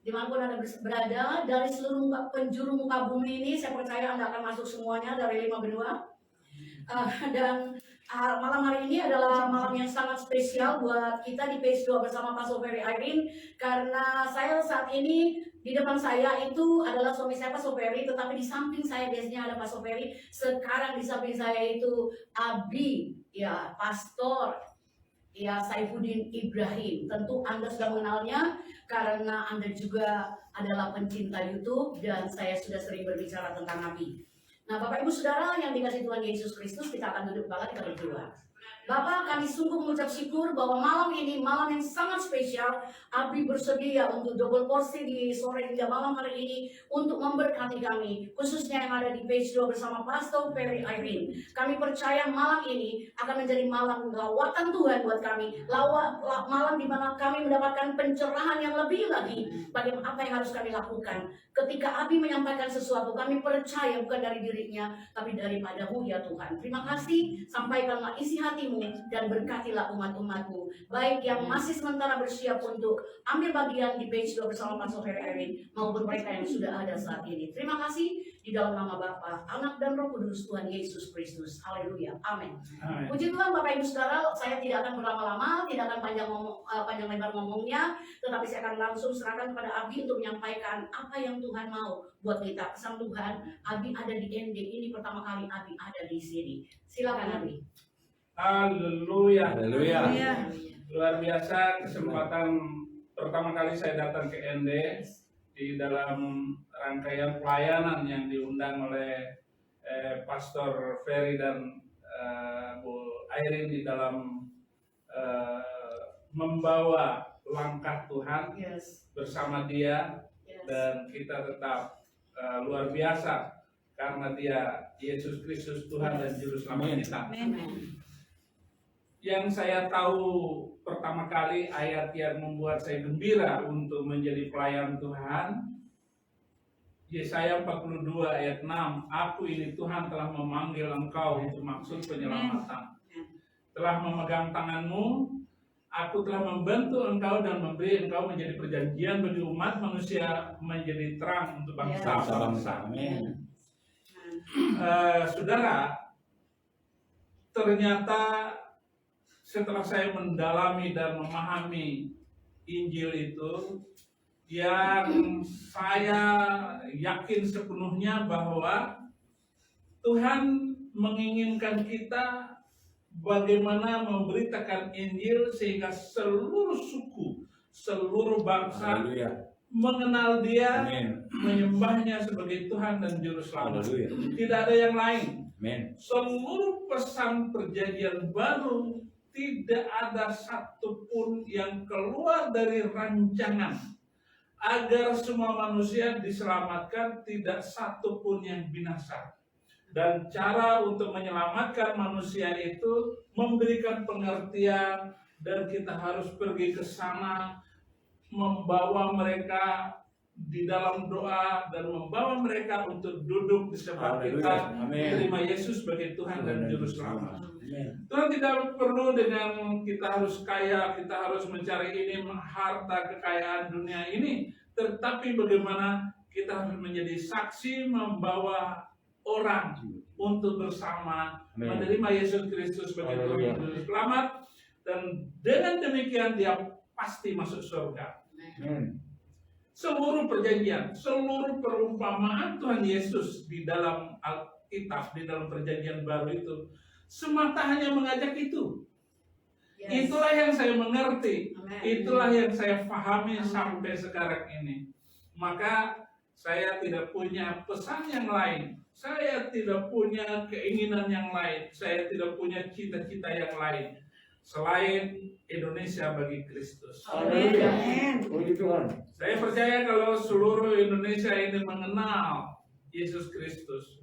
dimanapun Anda berada, dari seluruh penjuru muka bumi ini, saya percaya Anda akan masuk semuanya dari 5 benua. Dan malam hari ini adalah malam yang sangat spesial buat kita di Page 2 bersama Pastor Ferry Irene, karena saya saat ini di depan saya itu adalah suami saya Pastor Ferry, tetapi di samping saya biasanya ada Pastor Ferry. Sekarang di samping saya itu Abi, ya Pastor, ya Saifuddin Ibrahim. Tentu Anda sudah mengenalnya karena Anda juga adalah pencinta YouTube dan saya sudah sering berbicara tentang Abi. Nah, Bapak Ibu Saudara yang dikasih Tuhan Yesus Kristus, kita akan duduk kepala, kita berdoa. Bapak, kami sungguh mengucap syukur bahwa malam ini malam yang sangat spesial. Abi bersedia untuk double porsi di sore hingga malam hari ini untuk memberkati kami, khususnya yang ada di Page 2 bersama Pastor Ferry Irene. Kami percaya malam ini akan menjadi malam lawatan Tuhan buat kami, malam di mana kami mendapatkan pencerahan yang lebih lagi bagaimana apa yang harus kami lakukan. Ketika Abi menyampaikan sesuatu, kami percaya bukan dari dirinya, tapi daripada-Mu ya Tuhan. Terima kasih, sampaikanlah isi hatimu dan berkatilah umat-umat-Mu, baik yang masih sementara bersiap untuk ambil bagian di Page 2 bersama Pastor Ferry Irene, maupun mereka yang sudah ada saat ini. Terima kasih di dalam nama Bapa, Anak dan Roh Kudus Tuhan Yesus Kristus. Haleluya. Amin. Puji Tuhan Bapak Ibu Saudara, saya tidak akan berlama-lama, tidak akan panjang lebar ngomongnya, tetapi saya akan langsung serahkan kepada Abi untuk menyampaikan apa yang Tuhan mau buat kita. Pesan Tuhan, Abi ada di ND ini pertama kali Abi ada di sini. Silakan Abi. Haleluya. Haleluya. Luar biasa kesempatan pertama kali saya datang ke ND di dalam rangkaian pelayanan yang diundang oleh Pastor Ferry dan Bu Irene di dalam membawa langkah Tuhan bersama dia, dan kita tetap luar biasa karena dia Yesus Kristus Tuhan dan Juru Selamat kita. Yang saya tahu pertama kali ayat yang membuat saya gembira untuk menjadi pelayan Tuhan, Yesaya 42 ayat 6, Aku ini Tuhan telah memanggil engkau untuk maksud penyelamatan. Telah memegang tanganmu, Aku telah membentuk engkau dan memberi engkau menjadi perjanjian bagi umat manusia, menjadi terang untuk bangsa-bangsa. Saudara, ternyata setelah saya mendalami dan memahami Injil itu, yang saya yakin sepenuhnya bahwa Tuhan menginginkan kita bagaimana memberitakan Injil sehingga seluruh suku, seluruh bangsa mengenal Dia, menyembahnya sebagai Tuhan dan Juru Selamat. Tidak ada yang lain. Seluruh pesan perjanjian baru, tidak ada satupun yang keluar dari rancangan agar semua manusia diselamatkan, tidak satupun yang binasa. Dan cara untuk menyelamatkan manusia itu memberikan pengertian, dan kita harus pergi ke sana, membawa mereka di dalam doa dan membawa mereka untuk duduk di sebelah kita, menerima Yesus sebagai Tuhan dan Juru Selamat. Tuhan tidak perlu dengan kita harus kaya, kita harus mencari ini harta kekayaan dunia ini, tetapi bagaimana kita harus menjadi saksi, membawa orang untuk bersama menerima Yesus Kristus sebagai Tuhan dan Juru Selamat, dan dengan demikian dia pasti masuk surga. Seluruh perjanjian, seluruh perumpamaan Tuhan Yesus di dalam Alkitab, di dalam perjanjian baru itu semata hanya mengajak itu. Itulah yang saya mengerti, itulah yang saya pahami sampai sekarang ini. Maka saya tidak punya pesan yang lain, saya tidak punya keinginan yang lain, saya tidak punya cita-cita yang lain selain Indonesia bagi Kristus. Saya percaya kalau seluruh Indonesia ini mengenal Yesus Kristus,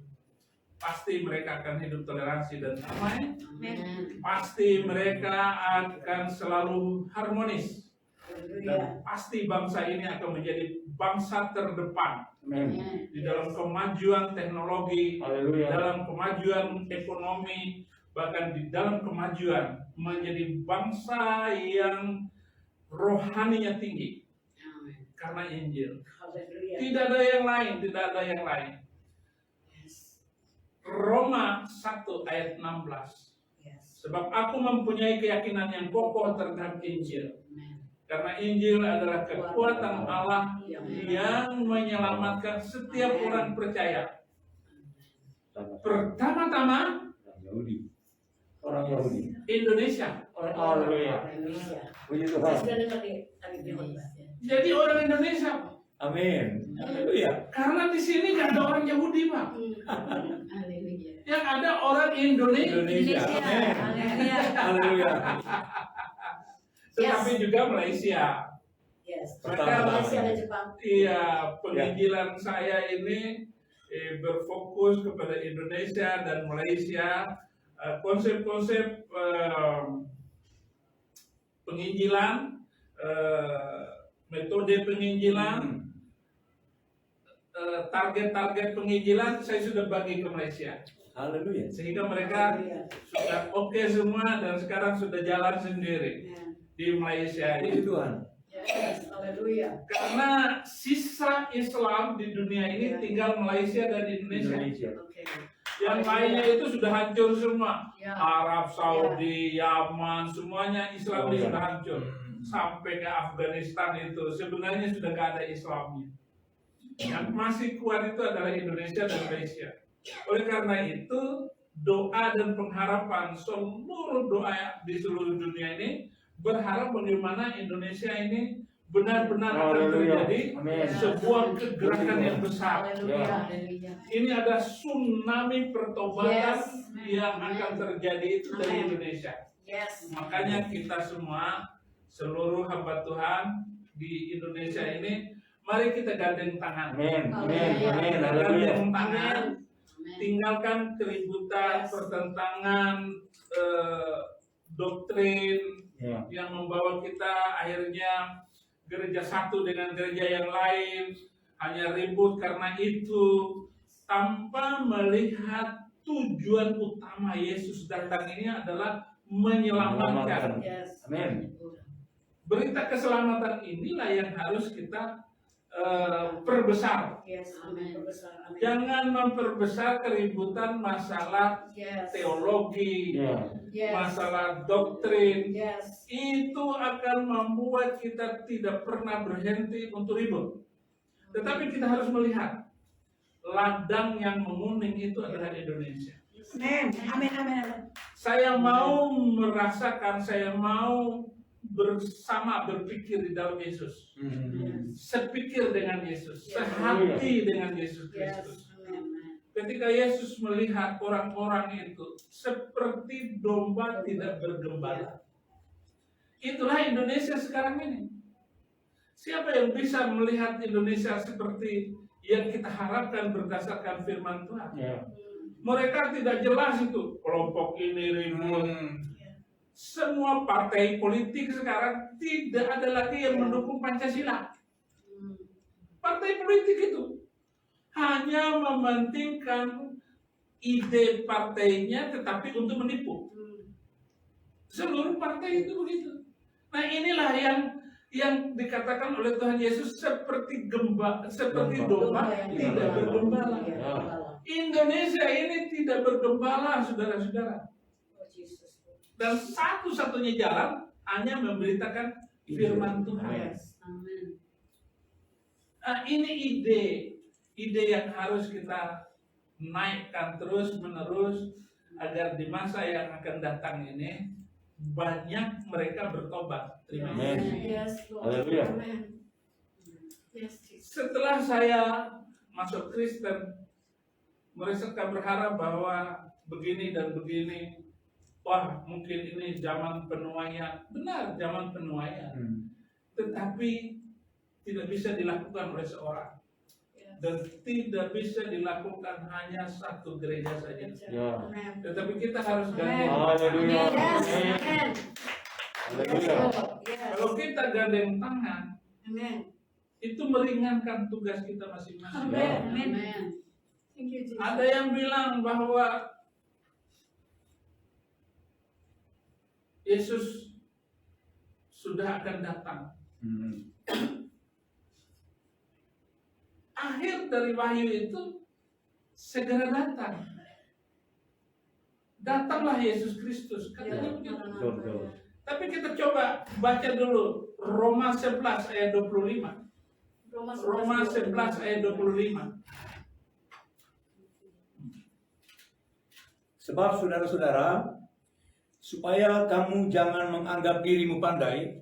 pasti mereka akan hidup toleransi dan damai. Pasti mereka akan selalu harmonis. Dan pasti bangsa ini akan menjadi bangsa terdepan di dalam kemajuan teknologi, di dalam kemajuan ekonomi, bahkan di dalam kemajuan menjadi bangsa yang rohaninya tinggi. karena Injil. Haleluya. Tidak ada yang lain, tidak ada yang lain. Yes. Roma 1 ayat 16. Yes. Sebab aku mempunyai keyakinan yang kokoh terhadap Injil. Amen. Karena Injil adalah kekuatan Allah yang menyelamatkan setiap orang percaya. Pertama-tama Orang Yahudi. Indonesia. Haleluya. Haleluya. Puji Saya Tuhan. sudah dengar tadi di khotbah. Jadi orang Indonesia, Pak. Amin. Haleluya. Karena di sini nggak ada orang Yahudi, Pak. Haleluya. Yang ada orang Indonesia. Indonesia. Amin. Haleluya. Haleluya. Tetapi juga Malaysia. Yes. Pertama. Malaysia dan Jepang. Iya, penginjilan saya ini berfokus kepada Indonesia dan Malaysia. Konsep-konsep penginjilan, metode penginjilan, target-target penginjilan saya sudah bagi ke Malaysia. Haleluya. Sehingga mereka Haleluya. sudah oke semua dan sekarang sudah jalan sendiri Amen. di Malaysia. Puji Tuhan. Yes. Haleluya. Karena sisa Islam di dunia ini Ya. tinggal Malaysia dan Indonesia. Indonesia. Oke. Yang lainnya itu sudah hancur semua. Ya. Arab, Saudi, Yaman, semuanya Islam Oh, ya. sudah hancur. Sampai ke Afghanistan itu sebenarnya sudah gak ada Islamnya. Yang masih kuat itu adalah Indonesia dan Malaysia. Oleh karena itu, doa dan pengharapan seluruh doa di seluruh dunia ini berharap bagaimana Indonesia ini benar-benar akan Haleluya. terjadi Amin. sebuah kegerakan yang besar. Haleluya. Haleluya. Ini ada tsunami pertobatan Yes. yang akan terjadi itu dari Amin. Indonesia. Yes. Makanya kita semua, seluruh hamba Tuhan di Indonesia ini, mari kita gandeng tangan. Amin. Amin. Haleluya. Amin. Kita Haleluya. gandeng tangan, Amin. tinggalkan keributan, Yes. pertentangan, doktrin Ya. yang membawa kita akhirnya gereja satu dengan gereja yang lain, hanya ribut karena itu, tanpa melihat tujuan utama Yesus datang ini adalah menyelamatkan. Yes. Amin. Berita keselamatan inilah yang harus kita perbesar. Yes. Amin. Perbesar. Amin. Jangan memperbesar keributan masalah Yes. teologi, Ya. Yes. masalah doktrin. Yes. Itu akan membuat kita tidak pernah berhenti untuk ribut. Tetapi kita harus melihat ladang yang menguning itu adalah Indonesia. Amin. Amin. Amin. Saya mau merasakan, saya mau bersama berpikir di dalam Yesus. Sepikir dengan Yesus, Ya. sehati dengan Yesus Yes. Kristus. Amin. Ketika Yesus melihat orang-orang itu seperti domba tidak bergembala. Itulah Indonesia sekarang ini. Siapa yang bisa melihat Indonesia seperti yang kita harapkan berdasarkan firman Tuhan? Ya. Mereka tidak jelas itu. Kelompok ini ribut. Semua partai politik sekarang tidak ada lagi yang mendukung Pancasila. Partai politik itu hanya mementingkan ide partainya tetapi untuk menipu. Seluruh partai itu begitu. Nah, inilah yang dikatakan oleh Tuhan Yesus seperti domba yang tidak bergembala. Iya, Ya. bergembala. Indonesia ini tidak bergembala, saudara-saudara. Oh, Jesus. Dan satu-satunya jalan hanya memberitakan firman Tuhan. Yes. Amin. Nah, ini ide yang harus kita naikkan terus-menerus agar di masa yang akan datang ini banyak mereka bertobat. Terima Amin. kasih. Yes, Lord. Haleluya. Amen. Yes, Jesus. Setelah saya masuk Kristen, mereka berharap bahwa begini dan begini. Wah, mungkin ini zaman penuaian. Benar, zaman penuaian. Tetapi tidak bisa dilakukan oleh seorang. Yes. Dan tidak bisa dilakukan hanya satu gereja saja. Ya. Amen. Tetapi kita harus Amen. gandeng. Haleluya. Yes. Amin. Amen. Haleluya. Yes. Kalau kita gandeng tangan, Amen. itu meringankan tugas kita masing-masing. Amen. Amin. Thank you, Jesus. Ada yang bilang bahwa Yesus sudah akan datang. akhir dari wahyu itu segera datang. Datanglah Yesus Kristus. Katanya begitu. Betul. Tapi kita coba baca dulu Roma 11 ayat 25. Roma 11 ayat 25. Sebab saudara-saudara, supaya kamu jangan menganggap dirimu pandai,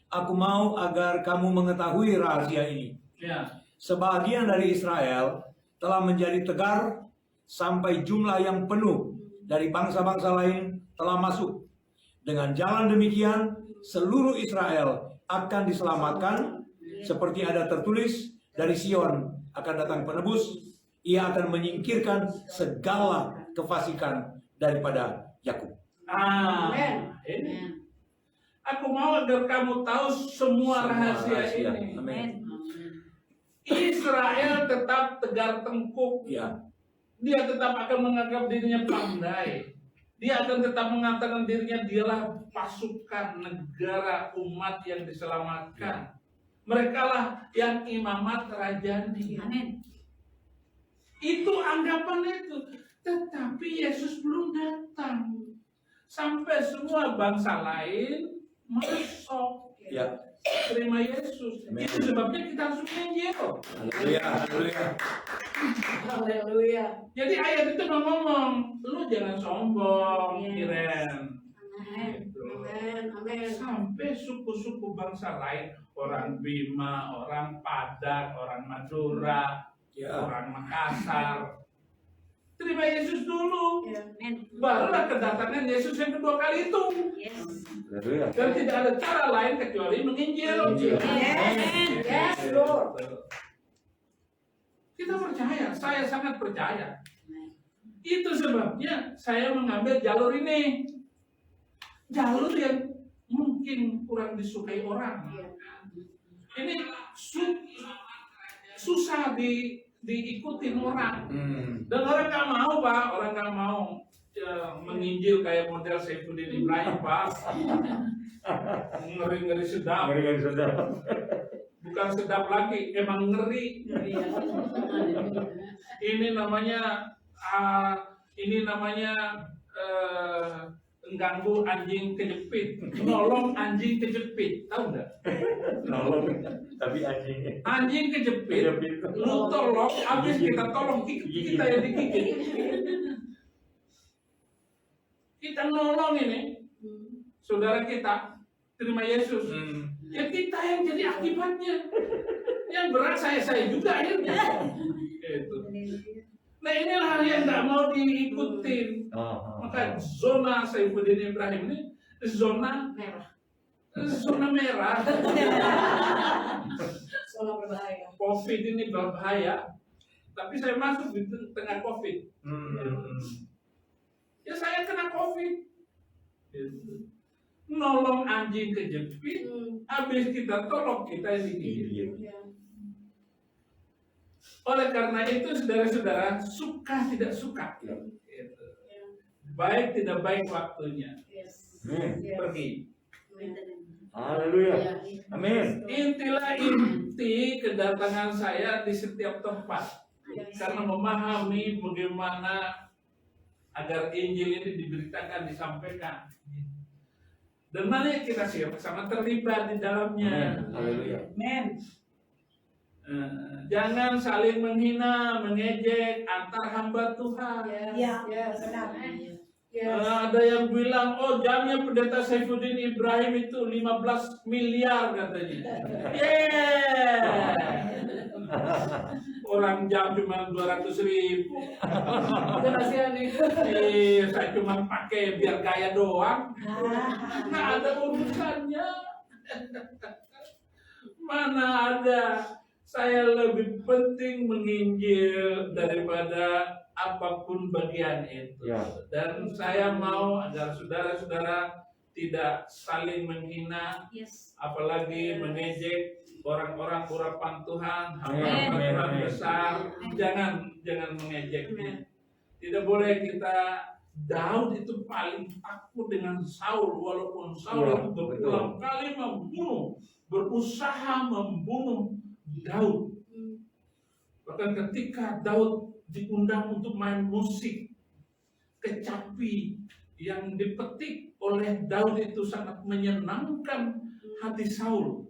aku mau agar kamu mengetahui rahasia ini. Ya. Sebagian dari Israel telah menjadi tegar sampai jumlah yang penuh dari bangsa-bangsa lain telah masuk. Dengan jalan demikian, seluruh Israel akan diselamatkan, seperti ada tertulis, dari Sion akan datang penebus, ia akan menyingkirkan segala kefasikan daripada Yakub. Amin. Aku mau agar kamu tahu semua rahasia ini. Amin. Israel tetap tegar tengkuk. Ya. Dia tetap akan menganggap dirinya pandai. Dia akan tetap mengatakan dirinya dialah pasukan negara umat yang diselamatkan. Mereka lah yang imamat rajani. Amin. Itu anggapan itu. Tetapi Yesus belum datang. Sampai semua bangsa lain masuk. Ya. Terima Yesus. Amin. Itu sebabnya kita harus menginjil. Haleluya. Haleluya. Haleluya. Jadi ayat itu ngomong, lu jangan sombong, Kiren. Gitu. Amin. Sampai suku-suku bangsa lain, orang Bima, orang Padang, orang Madura, Ya. orang Makassar, terima Yesus dulu. Amin. Barulah kedatangan Yesus yang kedua kali itu. Yes. Haleluya. Dan tidak ada cara lain kecuali menginjil. Yes. Yes, Lord. Kita percaya, saya sangat percaya. Itu sebabnya saya mengambil jalur ini. Jalur yang mungkin kurang disukai orang. Ini susah diikutin orang. Dan orang nggak mau, Pak. Orang nggak mau menginjil kayak model Saifuddin Ibrahim, Pak. Ngeri-ngeri sedap. Ngeri-ngeri sedap. Bukan sedap lagi, emang ngeri. Ini namanya mengganggu anjing kejepit, nolong anjing kejepit, tahu nggak? Nolong, tapi anjingnya. Anjing kejepit, lu tolong, habis kita tolong kita yang digigit. Kita nolong ini, saudara kita terima Yesus. Ya kita yang jadi akibatnya. Yang berat saya juga akhirnya. Gitu. Nah inilah yang nggak mau diikutin. Maka zona Saifuddin Ibrahim ini zona Merah. Zona merah. Zona berbahaya. COVID ini berbahaya. Tapi saya masuk di tengah COVID. Ya saya kena COVID. Gitu. Nolong anjing kejepit, habis kita tolong kita yang digigit. Oleh karena itu saudara-saudara, suka tidak suka, gitu. Baik tidak baik waktunya, pergi. Haleluya. Amin. Intilah inti kedatangan saya di setiap tempat, karena memahami bagaimana agar Injil ini diberitakan, disampaikan. Dan mari kita sama terlibat di dalamnya. Haleluya. Amen. Jangan saling menghina, mengejek antar hamba Tuhan. Ya, benar. Ada yang bilang, oh jamnya pendeta Saifuddin Ibrahim itu 15 miliar katanya. Orang jam cuma 200.000. Kasihan nih. Saya cuma pakai biar gaya doang. Nggak ada urusannya. Mana ada. Saya lebih penting menginjil daripada apapun bagian itu. Dan saya mau agar saudara-saudara tidak saling menghina, apalagi mengejek orang-orang urapan Tuhan, hamba Tuhan besar. Jangan mengejek. Tidak boleh kita. Daud itu paling takut dengan Saul, walaupun Saul itu berulang kali berusaha membunuh Daud. Bahkan ketika Daud diundang untuk main musik, kecapi yang dipetik oleh Daud itu sangat menyenangkan hati Saul.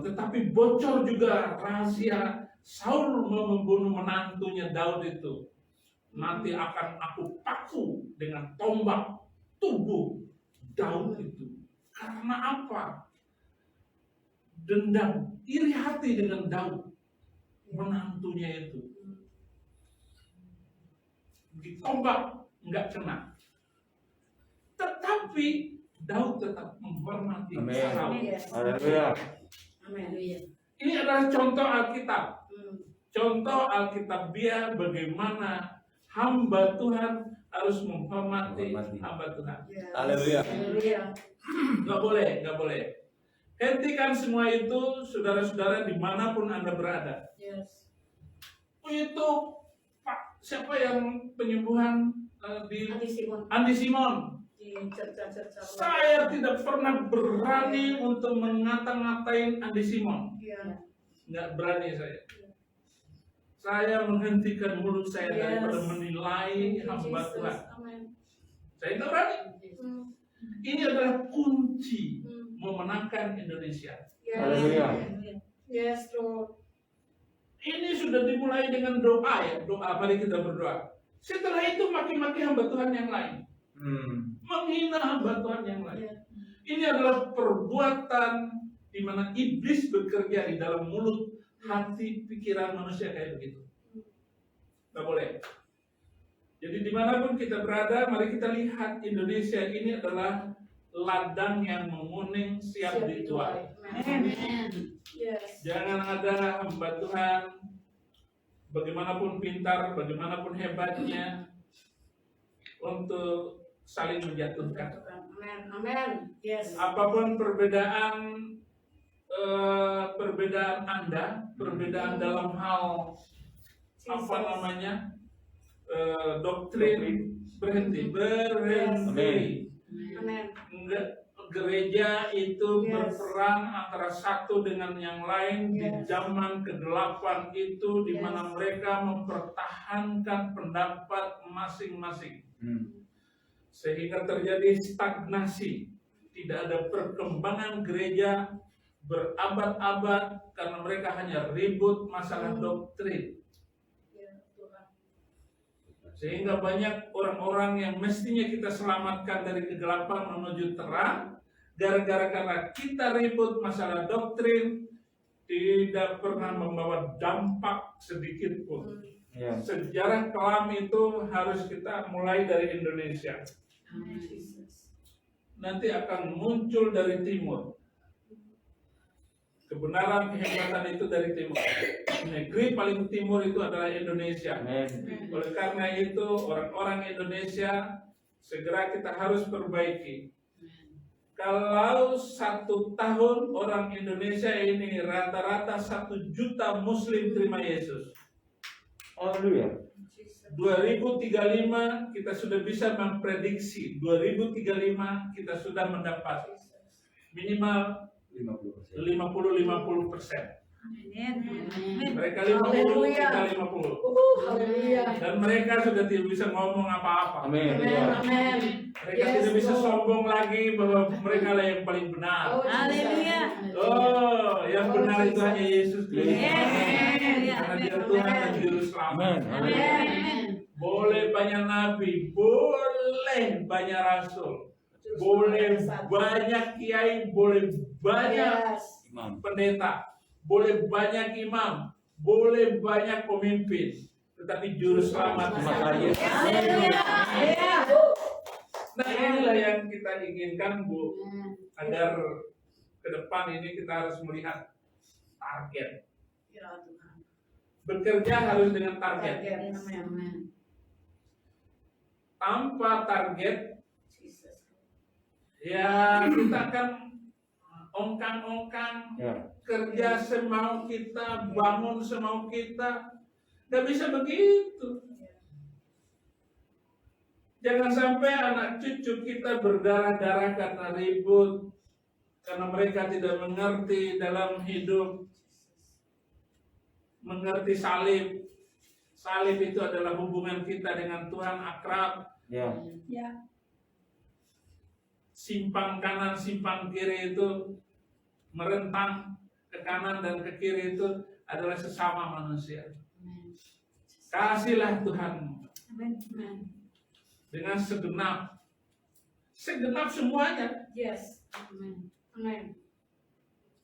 Tetapi bocor juga rahasia Saul mau membunuh menantunya Daud itu. Nanti akan aku paku dengan tombak tubuh Daud itu. Karena apa? Dendam, iri hati dengan Daud, menantunya itu. Ditombak, nggak kena. Tetapi Daud tetap menghormati Saul. Haleluya. Haleluya. Ini adalah contoh Alkitab. Contoh Alkitabiah bagaimana hamba Tuhan harus menghormati hamba Tuhan. Haleluya. Nggak boleh. Hentikan semua itu, saudara-saudara, dimanapun Anda berada. Itu Pak, siapa yang penyembuhan di Andi Simon? Saya tidak pernah berani untuk mengata-ngatain Andi Simon. Nggak berani saya. Saya menghentikan mulut saya daripada menilai hamba Tuhan. Saya nggak berani. Ini adalah kunci memenangkan Indonesia. Haleluya. Yes, Lord. Ini sudah dimulai dengan doa ya. Doa, mari kita berdoa. Setelah itu maki-maki hamba Tuhan yang lain. Menghina hamba Tuhan yang lain. Ini adalah perbuatan di mana iblis bekerja di dalam mulut, hati, pikiran manusia kayak begitu. Nggak boleh. Jadi dimanapun kita berada, mari kita lihat Indonesia ini adalah ladang yang menguning siap dituai. Jangan ada hamba Tuhan, bagaimanapun pintar, bagaimanapun hebatnya, untuk saling menjatuhkan. Amen. Yes. Apapun perbedaan Anda, perbedaan dalam hal doktrin, berhenti. Amen. Gereja itu berperang antara satu dengan yang lain di zaman ke-8 itu, di mana mereka mempertahankan pendapat masing-masing. Sehingga terjadi stagnasi, tidak ada perkembangan gereja berabad-abad karena mereka hanya ribut masalah doktrin. Sehingga banyak orang-orang yang mestinya kita selamatkan dari kegelapan menuju terang, gara-gara karena kita ribut masalah doktrin, tidak pernah membawa dampak sedikit pun. Sejarah kelam itu harus kita mulai dari Indonesia. Nanti akan muncul dari timur. Kebenaran, kehebatan itu dari timur. Negeri paling timur itu adalah Indonesia. Oleh karena itu, orang-orang Indonesia segera kita harus perbaiki. Kalau 1 tahun orang Indonesia ini rata-rata 1 juta Muslim terima Yesus. Haleluya. 2035 kita sudah bisa memprediksi 2035 kita sudah mendapat minimal 50-50%. Mereka 50, kita 50. Dan mereka sudah tidak bisa ngomong apa-apa. Amin. Mereka tidak bisa sombong lagi bahwa mereka lah yang paling benar. Oh, yang benar itu hanya Yesus Kristus. Karena Dia Tuhan dan Juru Selamat. Boleh banyak nabi, boleh banyak rasul, boleh banyak kiai, boleh banyak pendeta, boleh banyak imam, boleh banyak pemimpin, tetapi Juru Selamat cuma saya. Nah, inilah yang kita inginkan, Bu, agar ke depan ini kita harus melihat target. Bekerja harus dengan target. Tanpa target, ya kita akan ongkang-ongkang, kerja semau kita, bangun semau kita. Gak bisa begitu. Jangan sampai anak cucu kita berdarah-darah karena ribut, karena mereka tidak mengerti dalam hidup. mengerti salib. Salib itu adalah hubungan kita dengan Tuhan akrab. Ya. Ya. Simpang kanan, simpang kiri itu merentang ke kanan dan ke kiri itu adalah sesama manusia. Kasihlah Tuhanmu Amin. dengan segenap semuanya. Yes. Amin.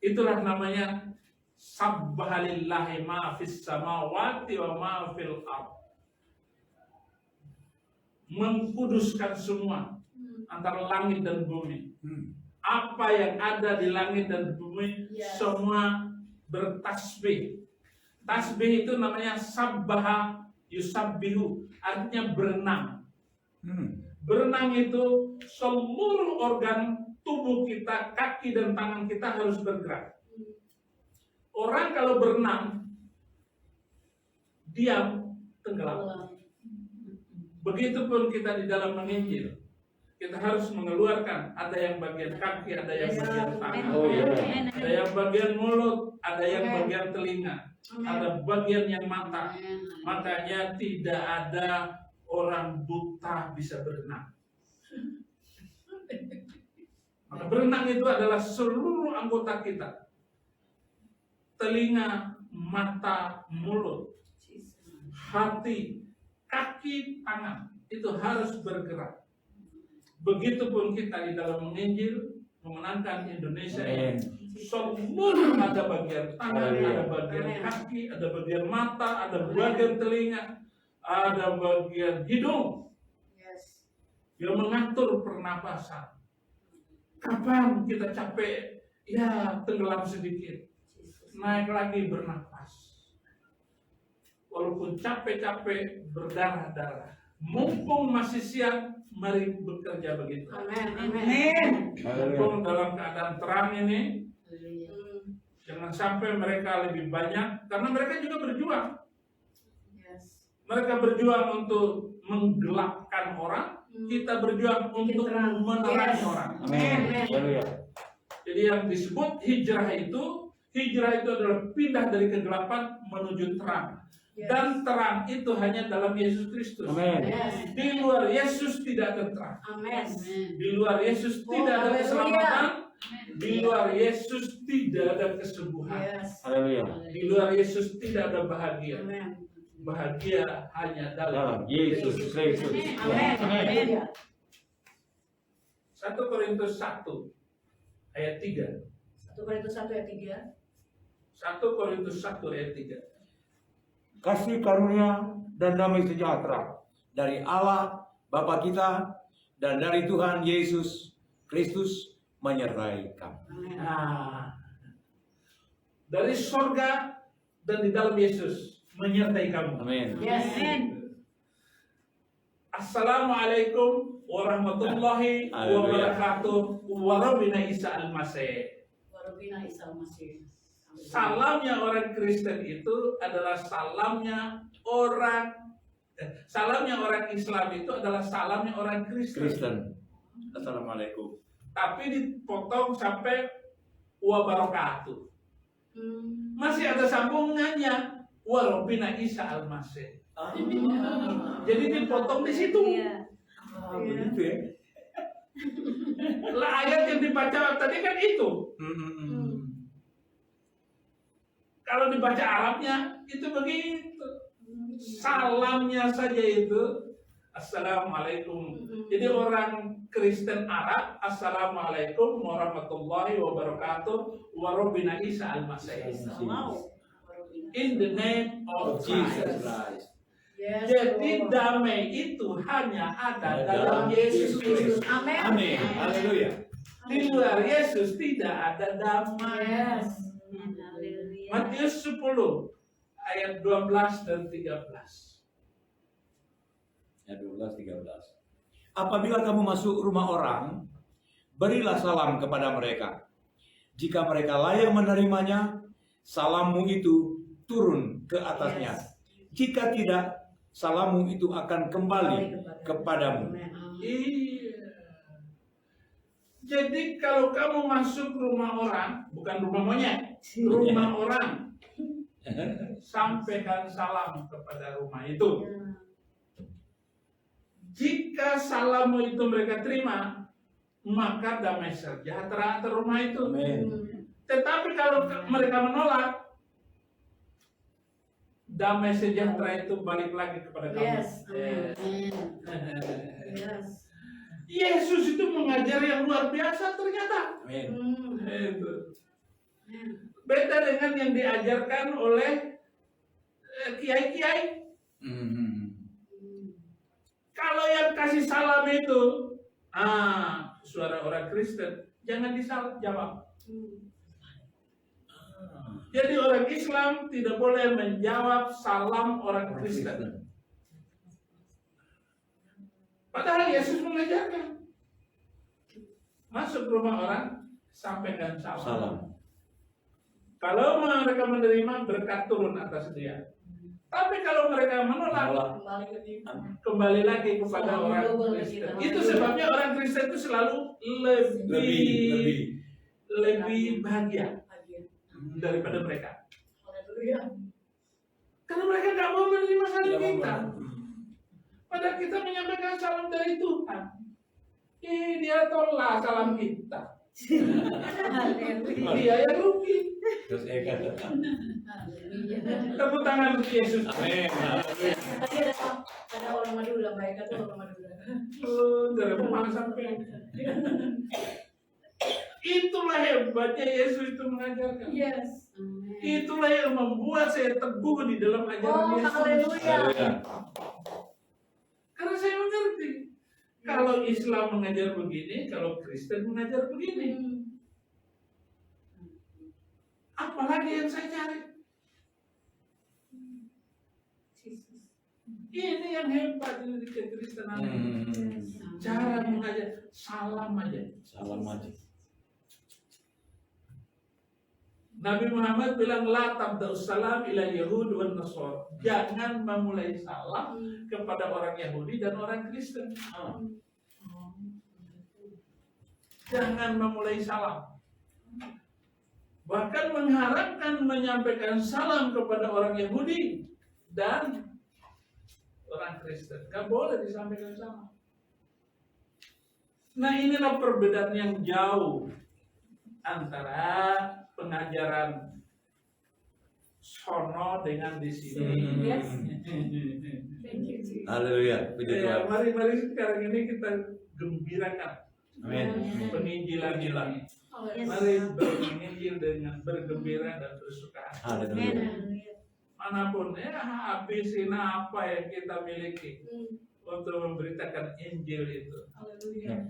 Itulah namanya sabbahalillahi ma fis samawati wa ma fil ardh. Mengkuduskan semua antara langit dan bumi. Apa yang ada di langit dan bumi Yes. semua bertasbih. Tasbih itu namanya sabbaha yusabbihu, artinya berenang. Berenang itu seluruh organ tubuh kita, kaki dan tangan kita harus bergerak. Orang kalau berenang diam, tenggelam. Begitupun kita di dalam menginjil. Kita harus mengeluarkan, ada yang bagian kaki, ada yang bagian tangan, Oh, iya. ada yang bagian mulut, ada yang bagian telinga, Amin. ada bagian yang mata. Makanya tidak ada orang buta bisa berenang. Maka berenang itu adalah seluruh anggota kita. Telinga, mata, mulut, hati, kaki, tangan. Itu harus bergerak. Begitupun kita di dalam menginjil, memenangkan Indonesia ini. Seluruh ada bagian tangan, ada bagian kaki, ada bagian mata, ada bagian telinga, ada bagian hidung Yes. yang mengatur pernapasan. Kapan kita capek, ya tenggelam sedikit, naik lagi bernapas. Walaupun capek-capek berdarah-darah. Mumpung masih siang, mari bekerja begitu. Amin. Amin. Mumpung dalam keadaan terang ini, jangan sampai mereka lebih banyak, karena mereka juga berjuang. Yes. Mereka berjuang untuk menggelapkan orang, kita berjuang untuk terang. menerangi Yes. orang. Amin. Haleluya. Jadi yang disebut hijrah itu adalah pindah dari kegelapan menuju terang. Yes. Dan terang itu hanya dalam Yesus Kristus. Amin. Yes. Di luar Yesus tidak ada terang. Amin. Di luar Yesus tidak ada haleluya. keselamatan. Di luar Yesus tidak ada kesembuhan. Yes. Haleluya. Di luar Yesus tidak ada bahagia. Amin. Bahagia hanya dalam Dalam Yesus Kristus. Amin. Amin. 1 Korintus 1 ayat 3. 1 Korintus 1 ayat 3. 1 Korintus 1 ayat 3. Kasih karunia dan damai sejahtera dari Allah Bapa kita dan dari Tuhan Yesus Kristus menyertai kamu. Amin. Nah, dari sorga dan di dalam Yesus menyertai kamu. Amin. Yes. Assalamualaikum warahmatullahi Haleluya. wabarakatuh. Warabina Isa al-Masih. Warabina Isa al-Masih. Salamnya orang Kristen itu adalah salamnya orang Islam itu adalah salamnya orang Kristen. Kristen. Assalamualaikum. Tapi dipotong sampai wabarakatuh. Masih ada sambungannya warabina Isa al-Masih. Jadi dipotong di situ. Begitu ya. Lah ayat yang dibaca tadi kan itu. Kalau dibaca Arabnya itu begitu. Salamnya saja itu Assalamualaikum. Jadi orang Kristen Arab Assalamualaikum warahmatullahi wabarakatuh warabina Isa al-Masih. Wow. In the name of Jesus Jesus. Christ. Yes. Jadi Lord. damai itu hanya ada dalam Yesus Kristus. Amin. Amin. Haleluya. Di luar Yesus tidak ada damai. Yes. Matius 10 ayat 12 dan 13. Ya 12, 13. Apabila kamu masuk rumah orang, berilah salam kepada mereka. Jika mereka layak menerimanya, salammu itu turun ke atasnya. Yes. Jika tidak, salammu itu akan kembali kepadamu. Amin. Iya. Jadi kalau kamu masuk rumah orang, bukan rumah monyet, rumah orang, sampaikan salam kepada rumah itu. Jika salammu itu mereka terima, maka damai sejahtera antar rumah itu. Tetapi kalau mereka menolak, damai sejahtera itu balik lagi kepada kamu. Yes. Yes. Yesus itu mengajar yang luar biasa ternyata. Itu. Beda dengan yang diajarkan oleh kiai-kiai. Kalau yang kasih salam itu, suara orang Kristen, jangan jawab. Jadi orang Islam tidak boleh menjawab salam orang Kristen. Padahal Yesus mengajarkan, masuk rumah orang, sampaikan salam. Kalau mereka menerima, berkat turun atas dia. Tapi kalau mereka menolak, kembali lagi kepada orang Kristen. Itu sebabnya orang Kristen itu selalu lebih bahagia daripada mereka. Karena mereka nggak mau menerima salam kita. Padahal kita menyampaikan salam dari Tuhan. Dia tolak salam kita. Dia yang rugi. Tepuk tangan untuk Yesus. Amin. Tadi ada orang Madura, baik kata orang Madura. Dari rumah sampai. Itulah hebatnya Yesus itu mengajarkan. Yes. Itulah yang membuat saya teguh di dalam ajaran Yesus. Haleluya. Karena saya mengerti, kalau Islam mengajar begini, kalau Kristen mengajar begini, apalagi yang saya cari? Ini yang hebat di kekristenan. Cara mengajar, salam aja. Nabi Muhammad bilang, la tabda'us salam ila Yahud wan Nasr. Jangan memulai salam kepada orang Yahudi dan orang Kristen. Jangan memulai salam. Bahkan mengharapkan menyampaikan salam kepada orang Yahudi dan orang Kristen. Gak boleh disampaikan salam. Nah, inilah perbedaan yang jauh antara pengajaran sono dengan di sini. Yes. Thank you, Jesus. Haleluya. Puji Ya, Tuhan. mari sekarang ini kita gembirakan Amin. penginjilan ini. Yes. Mari menginjil dengan bergembira dan bersuka. Haleluya. Manapun habisin apa yang kita miliki untuk memberitakan Injil itu. Haleluya.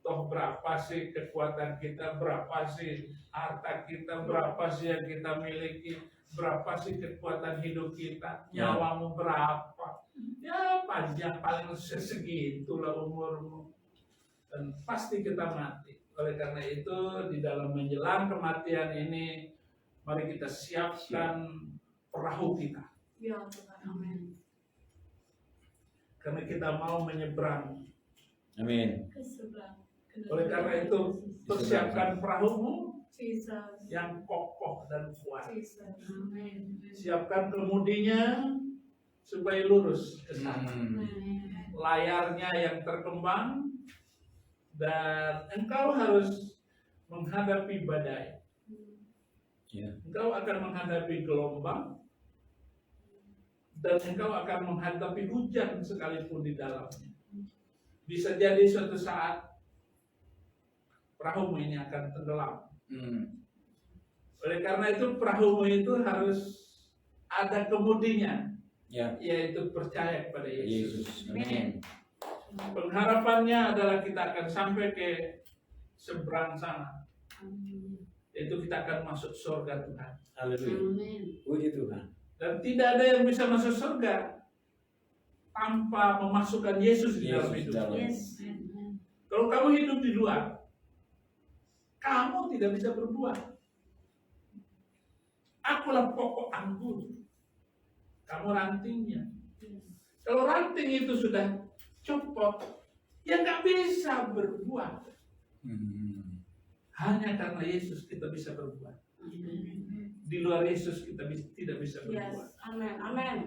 Toh berapa sih kekuatan kita, berapa sih harta kita, berapa sih yang kita miliki, berapa sih kekuatan hidup kita, nyawamu berapa? Ya panjang paling segitulah umurmu. Dan pasti kita mati. Oleh karena itu di dalam menjelang kematian ini, mari kita siapkan perahu kita. Ya Tuhan, amin. Karena kita mau menyeberang. Amin. Keseberang. Oleh karena itu, persiapkan perahumu Jesus. yang kokoh dan kuat. Jesus. Amin. Siapkan kemudinya supaya lurus ke sana. Layarnya yang terkembang dan engkau harus menghadapi badai. Ya. Engkau akan menghadapi gelombang dan engkau akan menghadapi hujan sekalipun di dalamnya. Bisa jadi suatu saat perahumu ini akan tenggelam. Oleh karena itu perahumu itu harus ada kemudinya, Ya. yaitu percaya kepada Yesus. Yesus. Amin. Pengharapannya adalah kita akan sampai ke seberang sana, yaitu kita akan masuk surga Tuhan. Haleluya. Puji Tuhan. Dan tidak ada yang bisa masuk surga tanpa memasukkan Yesus di dalam Yesus hidup. dalam. Yes. Kalau kamu hidup di luar, kamu tidak bisa berbuah. Akulah pokok anggur, kamu rantingnya. Kalau ranting itu sudah copot, ya nggak bisa berbuah. Hanya karena Yesus kita bisa berbuah. di luar Yesus kita tidak bisa berbuat. Yes. Amin. Amin.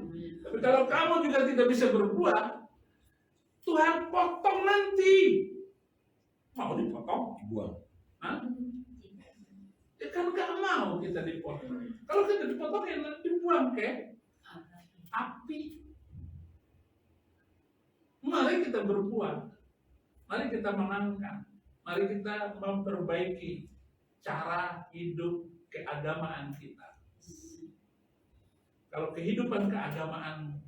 Tapi kalau kamu juga tidak bisa berbuat, Tuhan potong nanti. Mau dipotong? Dibuang. Hah? Ya kan gak mau kita dipotong. Kalau kita dipotong ya dibuang ke api. Mari kita berbuat. Mari kita mengangkat. Mari kita memperbaiki cara hidup keagamaan kita. Kalau kehidupan keagamaan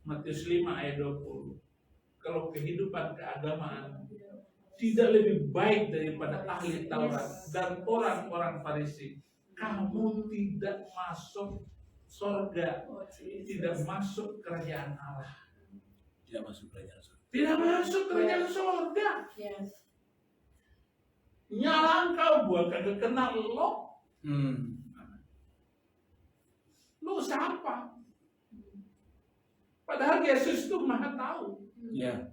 Matius 5 ayat 20. Kalau kehidupan keagamaan tidak lebih baik daripada ahli Taurat dan orang-orang Farisi, kamu tidak masuk surga, Oh, Jesus. tidak masuk kerajaan Allah. Tidak masuk kerajaan surga. Tidak masuk kerajaan surga. Yes. Nyala engkau buat kagak kenal lo. Lo siapa? Padahal Yesus itu maha tahu. Ya.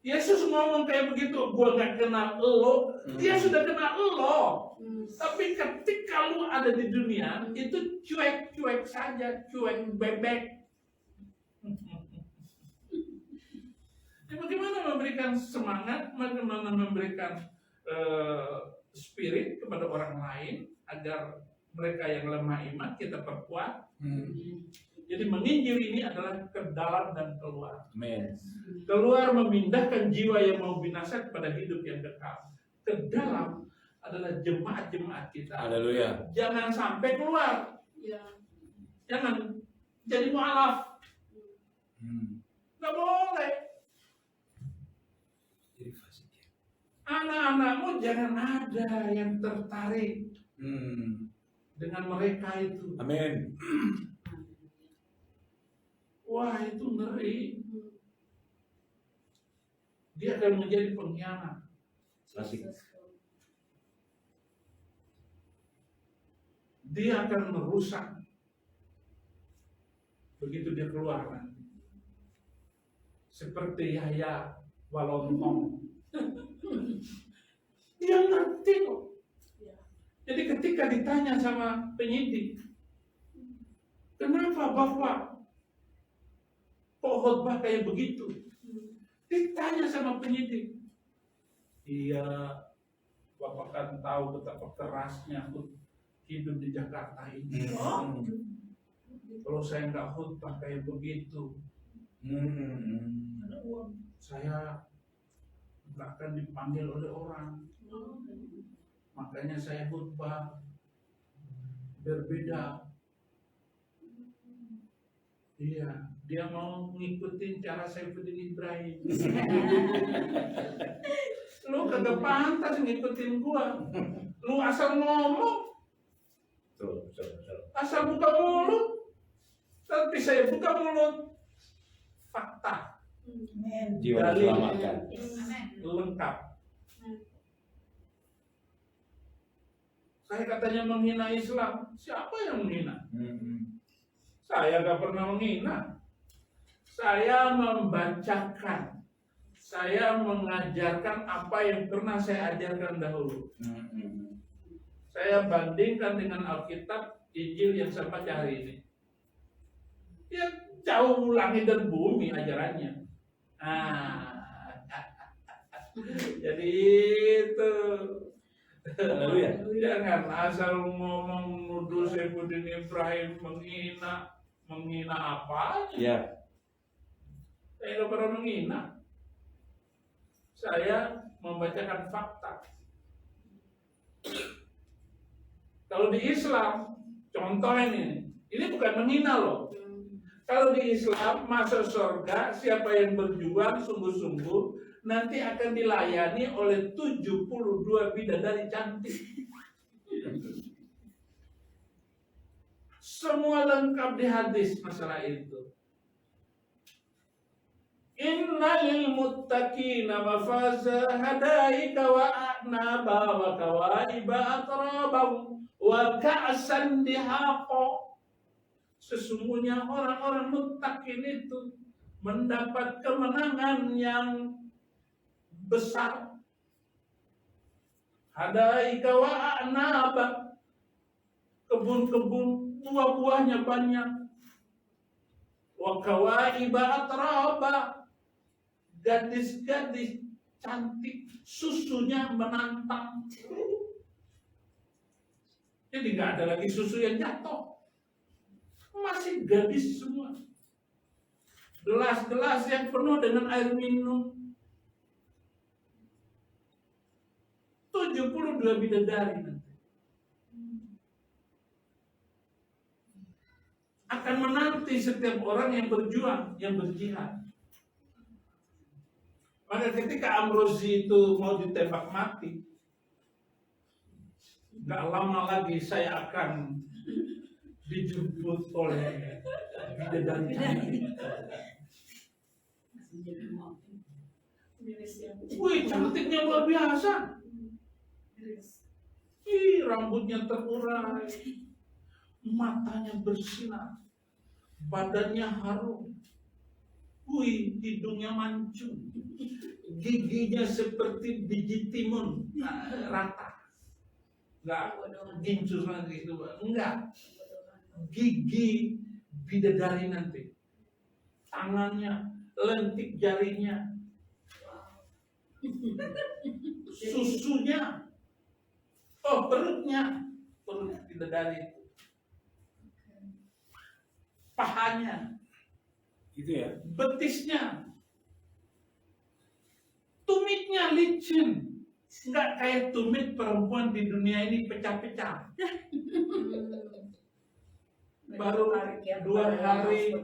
Yesus ngomong kayak begitu, gua gak kenal lo. Dia sudah kenal lo. Tapi ketika lu ada di dunia, itu cuek-cuek saja, cuek bebek. Ya, bagaimana memberikan semangat, bagaimana memberikan spirit kepada orang lain agar mereka yang lemah iman kita perkuat. Jadi menginjil ini adalah ke dalam dan keluar. Amen. Keluar memindahkan jiwa yang mau binasa kepada hidup yang kekal. Ke dalam adalah jemaat-jemaat kita. Haleluya. Jangan sampai keluar. Ya. Jangan jadi mualaf. Nggak boleh. Jadi fasik ya. Anak-anakmu jangan ada yang tertarik dengan mereka itu. Amin. Wah, itu ngeri. Dia akan menjadi pengkhianat. Fasik. Dia akan merusak. Begitu dia keluar nanti. Seperti Yahya Walontong. Dia ngerti kok. Jadi ketika ditanya sama penyidik, kenapa Bapak kok khotbah kayak begitu? Ditanya sama penyidik. Iya, Bapak kan tahu betapa kerasnya hidup di Jakarta ini. Kalau saya nggak khutbah kayak begitu, saya nggak akan dipanggil oleh orang. Makanya saya khutbah berbeda. Iya, dia mau ngikutin cara Saifuddin Ibrahim. Lu kagak pantas ngikutin gua. Lu asal ngomong, asal buka mulut. Tapi saya buka mulut, fakta, Jiwa dalil diselamatkan. lengkap. Saya katanya menghina Islam. Siapa yang menghina? Saya gak pernah menghina. Saya membacakan. Saya mengajarkan apa yang pernah saya ajarkan dahulu. Saya bandingkan dengan Alkitab, Injil yang saya baca hari ini. Ya jauh langit dan bumi ajarannya. Jadi itu. Haleluya. Jangan asal ngomong nuduh Saifuddin Ibrahim menghina apa aja. Ya. Saya nggak pernah menghina. Saya membacakan fakta. Kalau di Islam, contoh ini bukan menghina loh. Kalau di Islam masuk surga siapa yang berjuang sungguh-sungguh nanti akan dilayani oleh 72 bidadari cantik. Semua lengkap di hadis masalah itu. Innal muttaqina mafaza hadaika wa a'naba wa kawaiba atrabam wa ka'san dihaqa. Sesungguhnya orang-orang muttaqin itu mendapat kemenangan yang besar. Hadaika wa a'naba, kebun-kebun buah-buahnya banyak. Wa kawaiba atraba, gadis-gadis cantik, susunya menantang. Jadi nggak ada lagi susu yang jatuh, masih gadis semua. Gelas-gelas yang penuh dengan air minum. 72 bidadari nanti akan menanti setiap orang yang berjuang, yang berjihad. Maka ketika Amrozi itu mau ditembak mati, gak lama lagi saya akan dijemput oleh bidadari cantik. Wih, cantiknya luar biasa. Ih, rambutnya terurai, matanya bersinar, badannya harum. Wih, hidungnya mancung, giginya seperti biji timun, rata. Enggak gincus lagi itu, enggak. Gigi bidadari nanti, tangannya, lentik jarinya, susunya, perutnya, perut bidadari itu, pahanya, Gitu ya. betisnya, tumitnya licin, nggak kayak tumit perempuan di dunia ini pecah-pecah. Baru 2 hari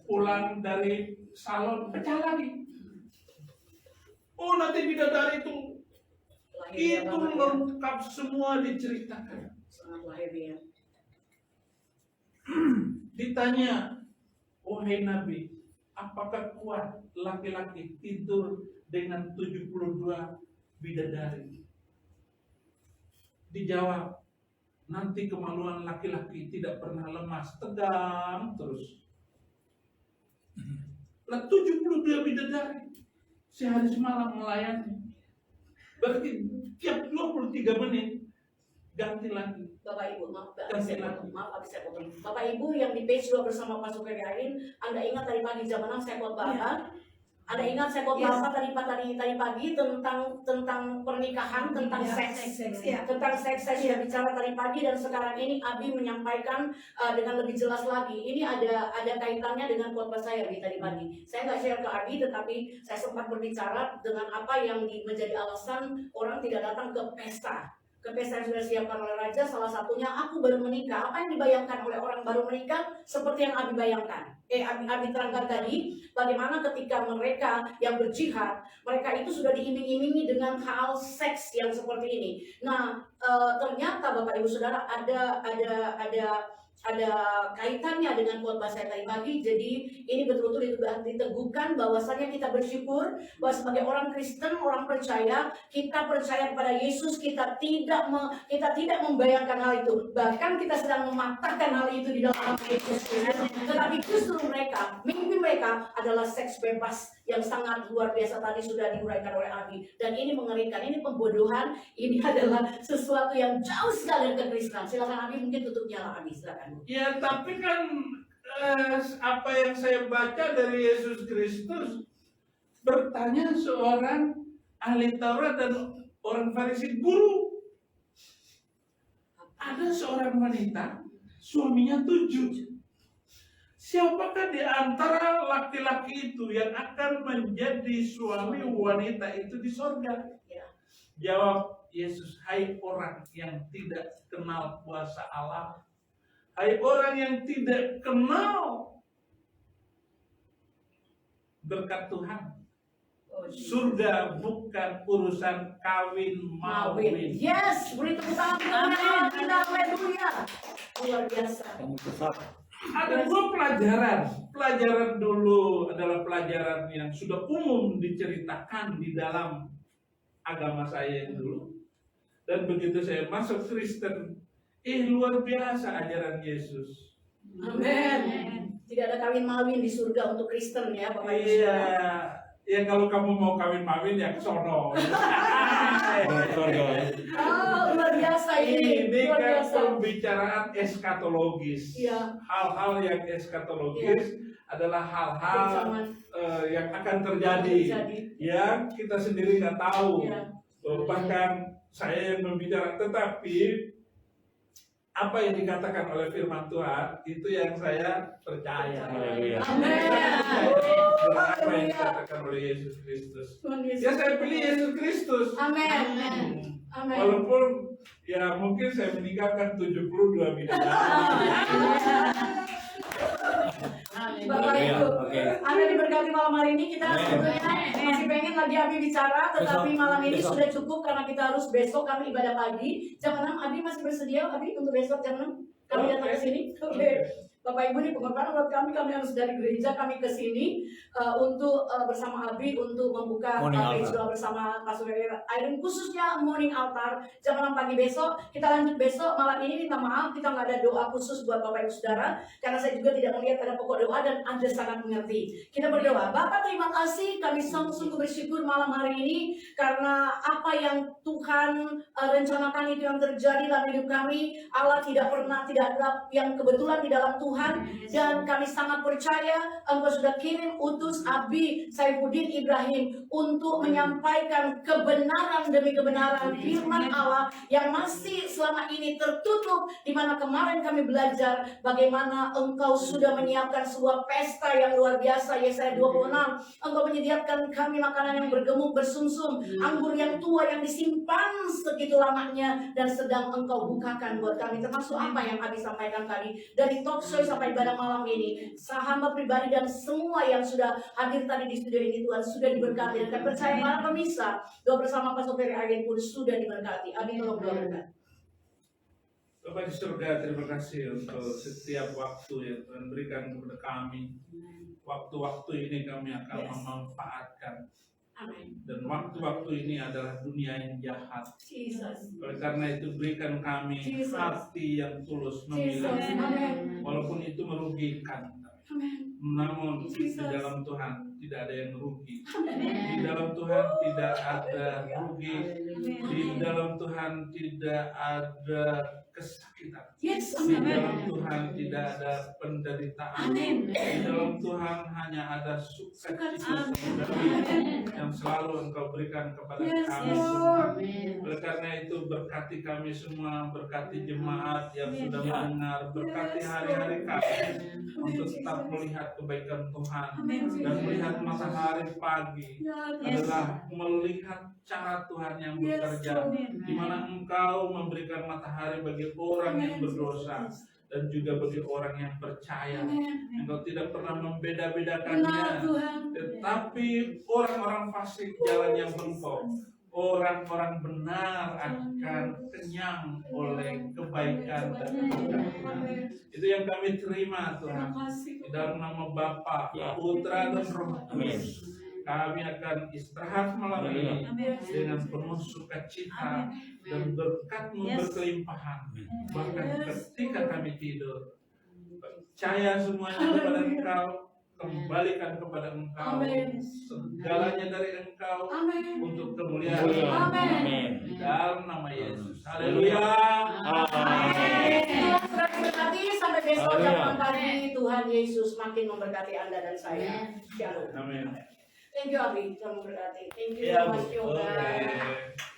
pulang dari salon pecah lagi. Oh, nanti bidadari itu lengkap semua diceritakan. Sangat lahir ya. Ditanya, wahai Nabi, apakah kuat laki-laki tidur dengan 72 bidadari? Dijawab, nanti kemaluan laki-laki tidak pernah lemas, tegang terus. Lah 72 bidadari sehari semalam melayani. Berarti tiap 23 menit ganti lagi. Bapak Ibu, maaf habis saya potong. Bapak Ibu yang di page 2 bersama Pak Sukriyain, Anda ingat tadi pagi jam 6 saya khotbah apa? Anda ingat saya khotbah apa tadi pagi tentang pernikahan, tentang seks. Tentang seks saya sudah bicara tadi pagi, dan sekarang ini Abi menyampaikan dengan lebih jelas lagi. Ini ada kaitannya dengan khotbah saya tadi pagi. Saya nggak share ke Abi, tetapi saya sempat berbicara dengan apa yang menjadi alasan orang tidak datang ke pesta. Ke pesta yang sudah disiapkan oleh Raja, salah satunya aku baru menikah. Apa yang dibayangkan oleh orang baru menikah? Seperti yang Abi bayangkan. Abi terangkan tadi, bagaimana ketika mereka yang berjihad, mereka itu sudah diiming-imingi dengan hal seks yang seperti ini. Nah, ternyata Bapak Ibu Saudara ada kaitannya dengan khotbah saya tadi pagi. Jadi ini betul-betul diteguhkan bahwasanya kita bersyukur bahwa sebagai orang Kristen, orang percaya, kita percaya kepada Yesus, kita tidak membayangkan hal itu. Bahkan kita sedang mematahkan hal itu di dalam nama Yesus Kristus. Tetapi justru mimpi mereka adalah seks bebas yang sangat luar biasa, tadi sudah diuraikan oleh Abi. Dan ini mengerikan, ini pembodohan, ini adalah sesuatu yang jauh sekali dari kekristenan. Silakan Abi, mungkin tutupnya lah Abi, silakan. Ya, tapi kan apa yang saya baca dari Yesus Kristus, bertanya seorang ahli Taurat dan orang Farisi, guru, ada seorang wanita, suaminya 7. Siapakah di antara laki-laki itu yang akan menjadi suami wanita itu di sorga? Ya. Jawab Yesus, hai orang yang tidak kenal kuasa Allah, hai orang yang tidak kenal berkat Tuhan. Surga bukan urusan kawin mawin. Yes, beri tepuk tangan kita, haleluya. Luar biasa. Kamu sesat. Ada 2 pelajaran. Pelajaran dulu adalah pelajaran yang sudah umum diceritakan di dalam agama saya yang dulu. Dan begitu saya masuk Kristen, luar biasa ajaran Yesus. Amin. Tidak ada kawin mawin di surga untuk Kristen ya, Bapak Ibu. Iya. Ya kalau kamu mau kawin mawin ya ke sono. Keluarga. Oh, luar biasa ini. Ini Luar kan biasa. pembicaraan eskatologis. Iya. Hal-hal yang eskatologis adalah hal-hal Ancaman. yang akan terjadi, yang kita sendiri nggak tahu. Iya. Bahkan saya yang membicara, tetapi apa yang dikatakan oleh firman Tuhan itu yang saya percaya. Haleluya. Amin. Apa yang dikatakan oleh Yesus Kristus. Tuhan Yesus. Ya saya pilih Yesus Kristus. Amin. Amin. Walaupun ya mungkin saya meninggalkan 72 bidadari. Bapak Haleluya. Ibu, Oke. Anda diberkati malam hari ini. Kita Amin. sebetulnya masih pengen lagi Abi bicara, tetapi Besok. malam ini Besok. sudah cukup karena kita harus besok kami ibadah pagi jam 6. Abi masih bersedia Abi untuk besok jam 6 kami Oke. datang ke sini. Oke. Bapak Ibu, ini pengorbanan buat kami harus dari gereja kami ke sini untuk bersama Abi untuk membuka Morning page altar. doa bersama Pastor Irene, khususnya morning altar jam 6 pagi besok. Kita lanjut besok. Malam ini minta maaf kita nggak ada doa khusus buat Bapak Ibu Saudara karena saya juga tidak melihat ada pokok doa dan Anda sangat mengerti. Kita berdoa. Bapak, terima kasih, kami sungguh bersyukur malam hari ini karena apa yang Tuhan rencanakan itu yang terjadi dalam hidup kami. Allah tidak pernah tidak ada yang kebetulan di dalam Tuhan, dan kami sangat percaya Engkau sudah kirim utus Abi Saifuddin Ibrahim untuk menyampaikan kebenaran demi kebenaran firman Allah yang masih selama ini tertutup, di mana kemarin kami belajar bagaimana Engkau sudah menyiapkan sebuah pesta yang luar biasa. Yesaya 26, Engkau menyediakan kami makanan yang bergemuk bersumsum, anggur yang tua yang disimpan segitu lamanya dan sedang Engkau bukakan buat kami, termasuk apa yang Abi sampaikan tadi dari talk show sampai ibadah malam ini. Hamba pribadi dan semua yang sudah hadir tadi di studio ini Tuhan sudah diberkati, dan kami percaya para pemirsa doa bersama Pastor Irene pun sudah diberkati. Abi tolong doa berkat. Bapak di surga, terima kasih untuk setiap waktu yang Tuhan berikan kepada kami. Waktu-waktu ini kami akan Yes. memanfaatkan. Amin. Dan waktu-waktu ini adalah dunia yang jahat. Jesus. Oleh karena itu berikan kami Jesus. hati yang tulus Jesus. memilih. Amin. Walaupun itu merugikan. Amin. Namun di Jesus. dalam Tuhan tidak ada yang rugi. Amin. Di dalam Tuhan tidak ada rugi. Di dalam Tuhan tidak ada kesakitan. Yes. Di Amin. dalam Tuhan tidak ada penderitaan. Amin. Di dalam Tuhan hanya ada sukacita yang selalu Engkau berikan kepada Yes, kami Lord. semua. Oleh karena itu berkati kami semua, berkati jemaat yang sudah mendengar, berkati hari-hari kami untuk tetap melihat kebaikan Tuhan dan melihat matahari pagi adalah melihat cara Tuhan yang bekerja, di mana Engkau memberikan matahari bagi orang yang berdosa dan juga bagi orang yang percaya. Engkau tidak pernah Benar membeda-bedakannya, Tuhan. tetapi orang-orang fasik jalan yang bengkok, orang-orang benar akan kenyang oleh kebaikan dan keberkatan Tuhan. Itu yang kami terima Tuhan. Di dalam nama Bapa, Putra dan Roh Kudus, kami akan istirahat malam ini dengan penuh sukacita dan berkat-Mu berkelimpahan. Bahkan ketika kami tidur, percaya semuanya kepada Engkau, kembalikan kepada Engkau, Amin. segalanya dari Engkau Amin. untuk kemuliaan. Amin. Di dalam nama Yesus. Haleluya. Tuhan sudah memberkati sampai besok jam 6 pagi. Tuhan Yesus makin memberkati Anda dan saya. Shalom. Amin. Thank you Abi, Tuhan memberkati. Thank you Ya, so much Bu. Yoga. Oke.